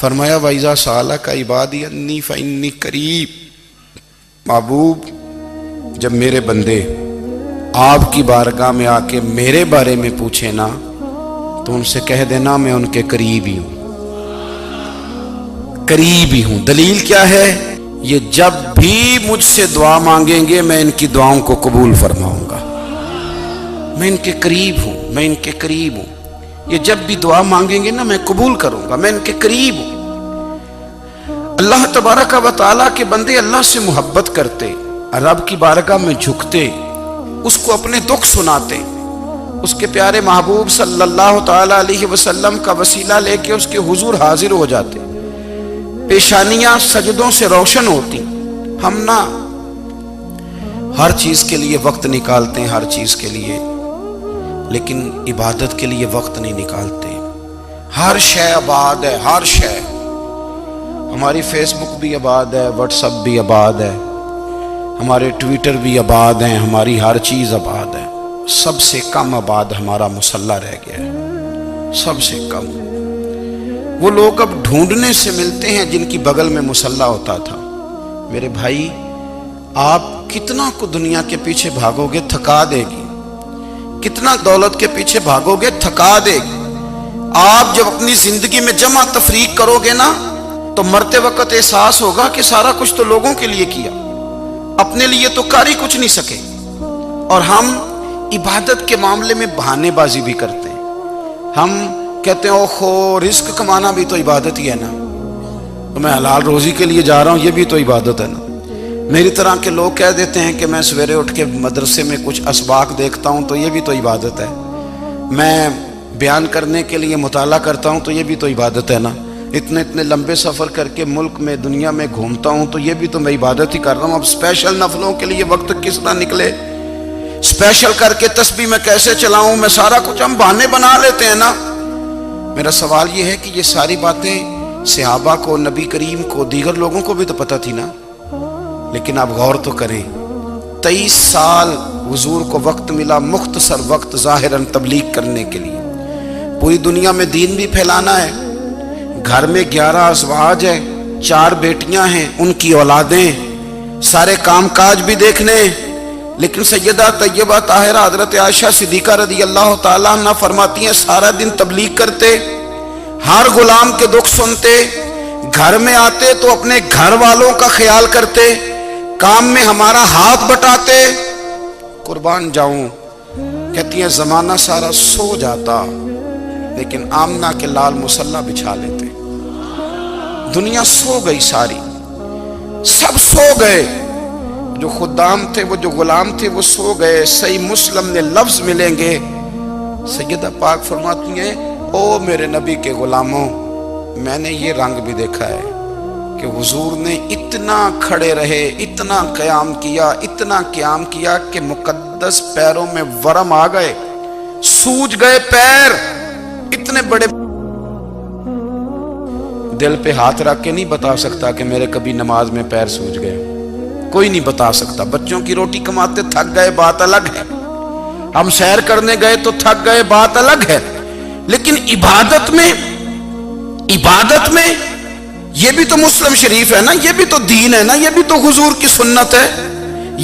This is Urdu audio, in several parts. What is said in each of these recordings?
فرمایا وَإِذَا سَأَلَكَ عِبَادِي أَنِّي فَإِنِّي قَرِيب، محبوب جب میرے بندے آپ کی بارگاہ میں آ کے میرے بارے میں پوچھے نا تو ان سے کہہ دینا میں ان کے قریب ہی ہوں، قریب ہی ہوں۔ دلیل کیا ہے؟ یہ جب بھی مجھ سے دعا مانگیں گے میں ان کی دعاؤں کو قبول فرماؤں گا، میں ان کے قریب ہوں، میں ان کے قریب ہوں۔ یہ جب بھی دعا مانگیں گے نا میں قبول کروں گا، میں ان کے قریب ہوں۔ اللہ تبارک و تعالیٰ کے بندے اللہ سے محبت کرتے، رب کی بارگاہ میں جھکتے، اس کو اپنے دکھ سناتے، اس کے پیارے محبوب صلی اللہ تعالیٰ علیہ وسلم کا وسیلہ لے کے اس کے حضور حاضر ہو جاتے، پیشانیاں سجدوں سے روشن ہوتی۔ ہم نا ہر چیز کے لیے وقت نکالتے ہیں، ہر چیز کے لیے، لیکن عبادت کے لیے وقت نہیں نکالتے۔ ہر شے آباد ہے، ہر شے، ہماری فیس بک بھی آباد ہے، واٹس ایپ بھی آباد ہے، ہمارے ٹویٹر بھی آباد ہیں، ہماری ہر چیز آباد ہے۔ سب سے کم آباد ہمارا مصلی رہ گیا ہے، سب سے کم۔ وہ لوگ اب ڈھونڈنے سے ملتے ہیں جن کی بغل میں مصلی ہوتا تھا۔ میرے بھائی آپ کتنا کو دنیا کے پیچھے بھاگو گے تھکا دے گی، کتنا دولت کے پیچھے بھاگو گے تھکا دے گی۔ آپ جب اپنی زندگی میں جمع تفریق کرو گے نا تو مرتے وقت احساس ہوگا کہ سارا کچھ تو لوگوں کے لیے کیا، اپنے لیے تو کر ہی کچھ نہیں سکے۔ اور ہم عبادت کے معاملے میں بہانے بازی بھی کرتے ہیں۔ ہم کہتے ہیں اوہو رزق کمانا بھی تو عبادت ہی ہے نا، تو میں حلال روزی کے لیے جا رہا ہوں، یہ بھی تو عبادت ہے نا۔ میری طرح کے لوگ کہہ دیتے ہیں کہ میں سویرے اٹھ کے مدرسے میں کچھ اسباق دیکھتا ہوں تو یہ بھی تو عبادت ہے، میں بیان کرنے کے لیے مطالعہ کرتا ہوں تو یہ بھی تو عبادت ہے نا، اتنے لمبے سفر کر کے ملک میں دنیا میں گھومتا ہوں تو یہ بھی تو میں عبادت ہی کر رہا ہوں۔ اب اسپیشل نفلوں کے لیے وقت کس طرح نکلے، اسپیشل کر کے تسبیح میں کیسے چلاؤں، میں سارا کچھ ہم بہانے بنا لیتے ہیں نا۔ میرا سوال یہ ہے کہ یہ ساری باتیں صحابہ کو، نبی کریم کو، دیگر لوگوں کو بھی تو پتہ تھی نا، لیکن آپ غور تو کریں 23 سال حضور کو وقت ملا، مختصر وقت ظاہراً تبلیغ کرنے کے لیے، پوری دنیا میں دین بھی پھیلانا ہے۔ گھر میں 11 ازواج ہیں، 4 بیٹیاں ہیں، ان کی اولادیں، سارے کام کاج بھی دیکھنے، لیکن سیدہ طیبہ طاہرہ حضرت عائشہ صدیقہ رضی اللہ تعالیٰ عنہ فرماتی ہیں سارا دن تبلیغ کرتے، ہر غلام کے دکھ سنتے، گھر میں آتے تو اپنے گھر والوں کا خیال کرتے، کام میں ہمارا ہاتھ بٹاتے۔ قربان جاؤں، کہتی ہیں زمانہ سارا سو جاتا لیکن آمنہ کے لال مصلی بچھا لیتے۔ دنیا سو گئی، ساری سب سو گئے، جو خدام تھے، وہ جو غلام تھے وہ سو گئے۔ صحیح مسلم میں لفظ ملیں گے، سیدہ پاک فرماتی ہیں او میرے نبی کے غلاموں، میں نے یہ رنگ بھی دیکھا ہے کہ حضور نے اتنا کھڑے رہے، اتنا قیام کیا، اتنا قیام کیا کہ مقدس پیروں میں ورم آ گئے، سوج گئے پیر، اتنے بڑے۔ دل پہ ہاتھ رکھ کے نہیں بتا سکتا کہ میرے کبھی نماز میں پیر سوج گئے، کوئی نہیں بتا سکتا۔ بچوں کی روٹی کماتے تھک گئے بات الگ ہے، ہم سیر کرنے گئے تو تھک گئے بات الگ ہے، لیکن عبادت میں یہ بھی تو مسلم شریف ہے نا، یہ بھی تو دین ہے نا، یہ بھی تو حضور کی سنت ہے،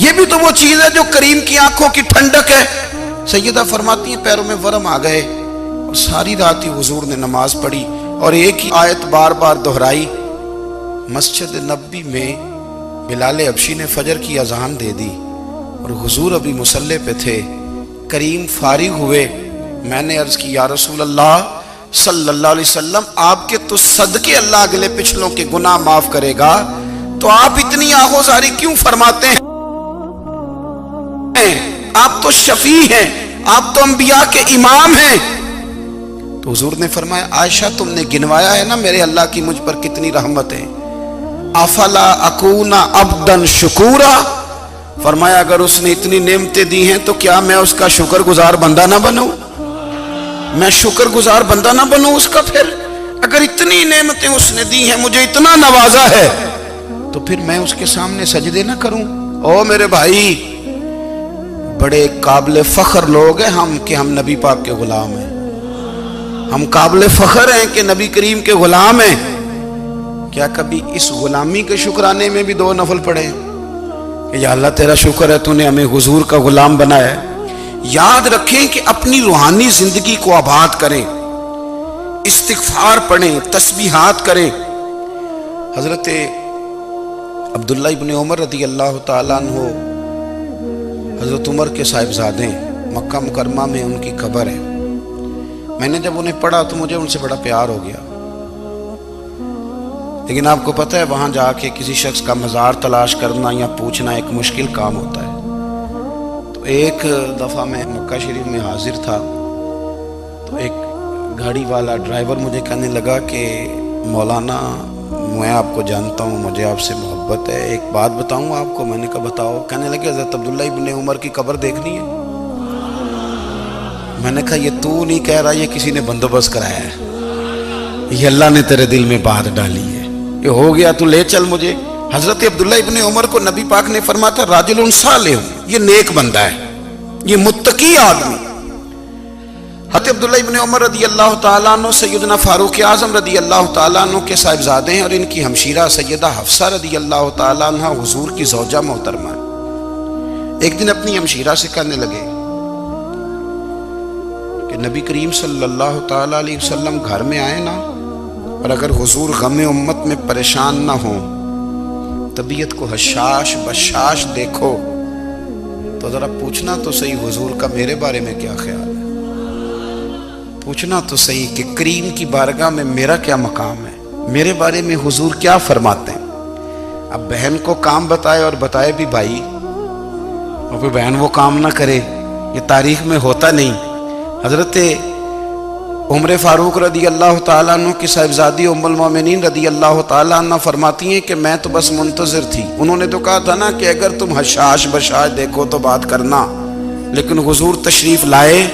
یہ بھی تو وہ چیز ہے جو کریم کی آنکھوں کی ٹھنڈک ہے۔ سیدہ فرماتی ہیں پیروں میں ورم آ گئے، اور ساری رات ہی حضور نے نماز پڑھی اور ایک ہی آیت بار بار دہرائی۔ مسجد نبوی میں بلال حبشی نے فجر کی اذان دے دی اور حضور ابھی مصلی پہ تھے، کریم فارغ ہوئے، میں نے عرض کی یا رسول اللہ صلی اللہ علیہ وسلم آپ کے تو صدقے اللہ اگلے پچھلوں کے گناہ معاف کرے گا، تو آپ اتنی آہوزاری کیوں فرماتے ہیں؟ آپ تو شفیع ہیں، آپ تو انبیاء کے امام ہیں۔ تو حضور نے فرمایا عائشہ تم نے گنوایا ہے نا میرے اللہ کی مجھ پر کتنی رحمت ہے، افلا اکون عبدا شکورا، فرمایا اگر اس نے اتنی نعمتیں دی ہیں تو کیا میں اس کا شکر گزار بندہ نہ بنوں، میں شکر گزار بندہ نہ بنوں اس کا؟ پھر اگر اتنی نعمتیں اس نے دی ہیں، مجھے اتنا نوازا ہے، تو پھر میں اس کے سامنے سجدے نہ کروں؟ او میرے بھائی، بڑے قابل فخر لوگ ہیں ہم کہ ہم نبی پاک کے غلام ہیں، ہم قابل فخر ہیں کہ نبی کریم کے غلام ہیں، کیا کبھی اس غلامی کے شکرانے میں بھی 2 نفل پڑھے کہ یا اللہ تیرا شکر ہے تو نے ہمیں حضور کا غلام بنایا ہے؟ یاد رکھیں کہ اپنی روحانی زندگی کو آباد کریں، استغفار پڑھیں، تسبیحات کریں۔ حضرت عبداللہ ابن عمر رضی اللہ تعالیٰ عنہ حضرت عمر کے صاحبزادے ہیں، مکہ مکرمہ میں ان کی قبر ہے۔ میں نے جب انہیں پڑھا تو مجھے ان سے بڑا پیار ہو گیا، لیکن آپ کو پتہ ہے وہاں جا کے کسی شخص کا مزار تلاش کرنا یا پوچھنا ایک مشکل کام ہوتا ہے۔ تو ایک دفعہ میں مکہ شریف میں حاضر تھا، تو ایک گاڑی والا ڈرائیور مجھے کہنے لگا کہ مولانا میں آپ کو جانتا ہوں، مجھے آپ سے محبت ہے، ایک بات بتاؤں آپ کو؟ میں نے کہا بتاؤ۔ کہنے لگے حضرت عبداللہ ابن عمر کی قبر دیکھنی ہے۔ میں نے کہا یہ تو نہیں کہہ رہا، یہ کسی نے بندوبست کرایا ہے، یہ اللہ نے تیرے دل میں بات ڈالی ہے، یہ ہو گیا، تو لے چل مجھے۔ حضرت عبداللہ ابن عمر کو نبی پاک نے فرمایا تھا راجل صالح، یہ نیک بندہ ہے، یہ متقی آدمی۔ حضرت عبداللہ ابن عمر رضی اللہ تعالیٰ عنہ سیدنا فاروق اعظم رضی اللہ تعالیٰ عنہ کے صاحبزادے ہیں، اور ان کی ہمشیرہ سیدہ حفصہ رضی اللہ تعالیٰ عنہ حضور کی زوجہ محترمہ۔ ایک دن اپنی ہمشیرہ سے کہنے لگے کہ نبی کریم صلی اللہ تعالیٰ علیہ وسلم گھر میں آئے نا، اور اگر حضور غم امت میں پریشان نہ ہوں، طبیعت کو حشاش بشاش دیکھو، تو ذرا پوچھنا تو صحیح حضور کا میرے بارے میں کیا خیال ہے، پوچھنا تو صحیح کہ کریم کی بارگاہ میں میرا کیا مقام ہے، میرے بارے میں حضور کیا فرماتے ہیں۔ اب بہن کو کام بتائے، اور بتائے بھی بھائی، اور پھر بہن وہ کام نہ کرے، یہ تاریخ میں ہوتا نہیں۔ حضرت عمر فاروق رضی اللہ تعالیٰ عنہ کی صاحبزادی ام المومنین رضی اللہ تعالیٰ عنہ فرماتی ہیں کہ میں تو بس منتظر تھی، انہوں نے تو کہا تھا نا کہ اگر تم حشاش بشاش دیکھو تو بات کرنا، لیکن حضور تشریف لائے،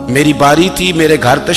میری باری تھی، میرے گھر تشریف